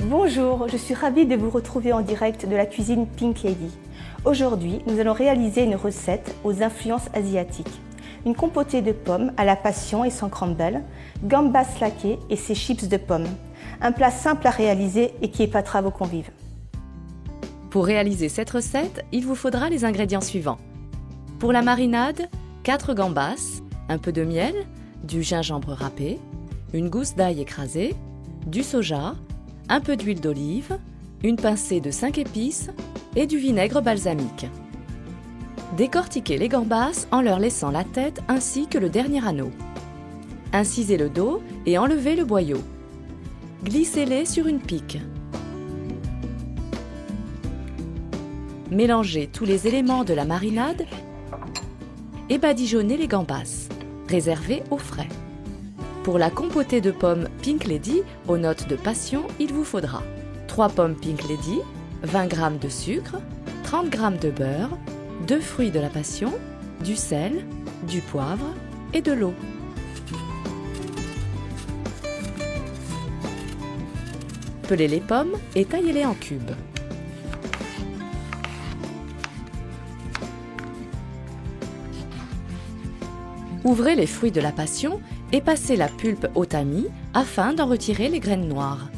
Bonjour, je suis ravie de vous retrouver en direct de la cuisine Pink Lady. Aujourd'hui, nous allons réaliser une recette aux influences asiatiques. Une compotée de pommes à la passion et sans crumble, gambas laquées et ses chips de pommes. Un plat simple à réaliser et qui épatera vos convives. Pour réaliser cette recette, il vous faudra les ingrédients suivants. Pour la marinade, 4 gambas, un peu de miel, du gingembre râpé, une gousse d'ail écrasée, du soja, un peu d'huile d'olive, une pincée de 5 épices et du vinaigre balsamique. Décortiquez les gambas en leur laissant la tête ainsi que le dernier anneau. Incisez le dos et enlevez le boyau. Glissez-les sur une pique. Mélangez tous les éléments de la marinade et badigeonnez les gambas. Réservez au frais. Pour la compotée de pommes Pink Lady, aux notes de passion, il vous faudra 3 pommes Pink Lady, 20 g de sucre, 30 g de beurre, 2 fruits de la passion, du sel, du poivre et de l'eau. Pelez les pommes et taillez-les en cubes. Ouvrez les fruits de la passion et passez la pulpe au tamis afin d'en retirer les graines noires.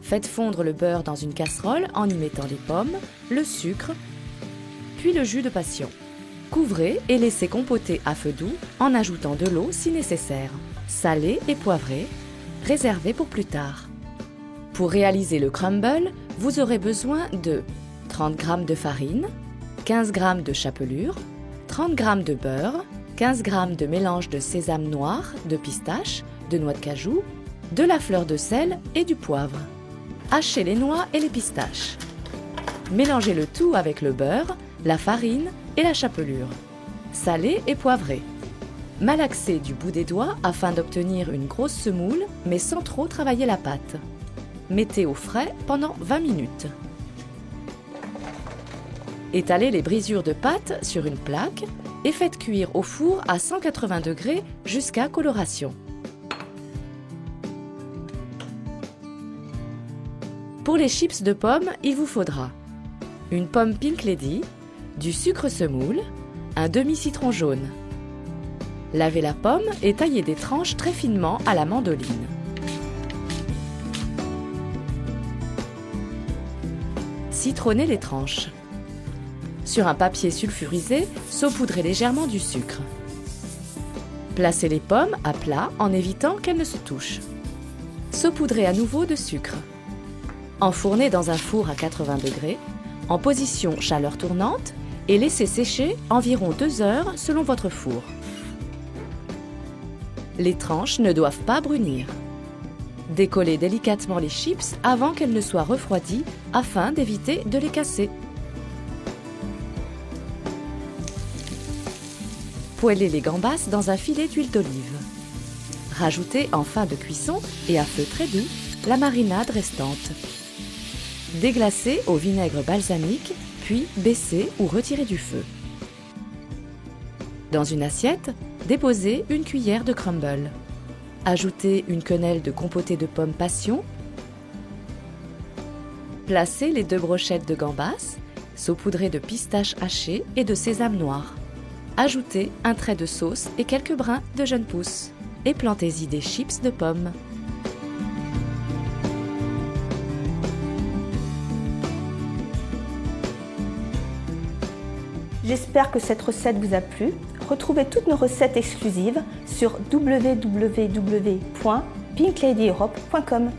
Faites fondre le beurre dans une casserole en y mettant les pommes, le sucre, puis le jus de passion. Couvrez et laissez compoter à feu doux en ajoutant de l'eau si nécessaire. Salez et poivrez, réservez pour plus tard. Pour réaliser le crumble, vous aurez besoin de 30 g de farine, 15 g de chapelure, 30 g de beurre, 15 g de mélange de sésame noir, de pistache, de noix de cajou, de la fleur de sel et du poivre. Hachez les noix et les pistaches. Mélangez le tout avec le beurre, la farine et la chapelure. Salez et poivrez. Malaxez du bout des doigts afin d'obtenir une grosse semoule, mais sans trop travailler la pâte. Mettez au frais pendant 20 minutes. Étalez les brisures de pâte sur une plaque et faites cuire au four à 180 degrés jusqu'à coloration. Pour les chips de pommes, il vous faudra une pomme Pink Lady, du sucre semoule, un demi-citron jaune. Lavez la pomme et taillez des tranches très finement à la mandoline. Citronnez les tranches. Sur un papier sulfurisé, saupoudrez légèrement du sucre. Placez les pommes à plat en évitant qu'elles ne se touchent. Saupoudrez à nouveau de sucre. Enfournez dans un four à 80 degrés, en position chaleur tournante, et laissez sécher environ 2 heures selon votre four. Les tranches ne doivent pas brunir. Décollez délicatement les chips avant qu'elles ne soient refroidies afin d'éviter de les casser. Poêlez les gambas dans un filet d'huile d'olive. Rajoutez en fin de cuisson et à feu très doux la marinade restante. Déglacez au vinaigre balsamique, puis baissez ou retirez du feu. Dans une assiette, déposez une cuillère de crumble. Ajoutez une quenelle de compotée de pommes passion. Placez les 2 brochettes de gambas, saupoudrées de pistaches hachées et de sésame noir. Ajoutez un trait de sauce et quelques brins de jeunes pousses. Et plantez-y des chips de pommes. J'espère que cette recette vous a plu. Retrouvez toutes nos recettes exclusives sur www.pinkladyeurope.com.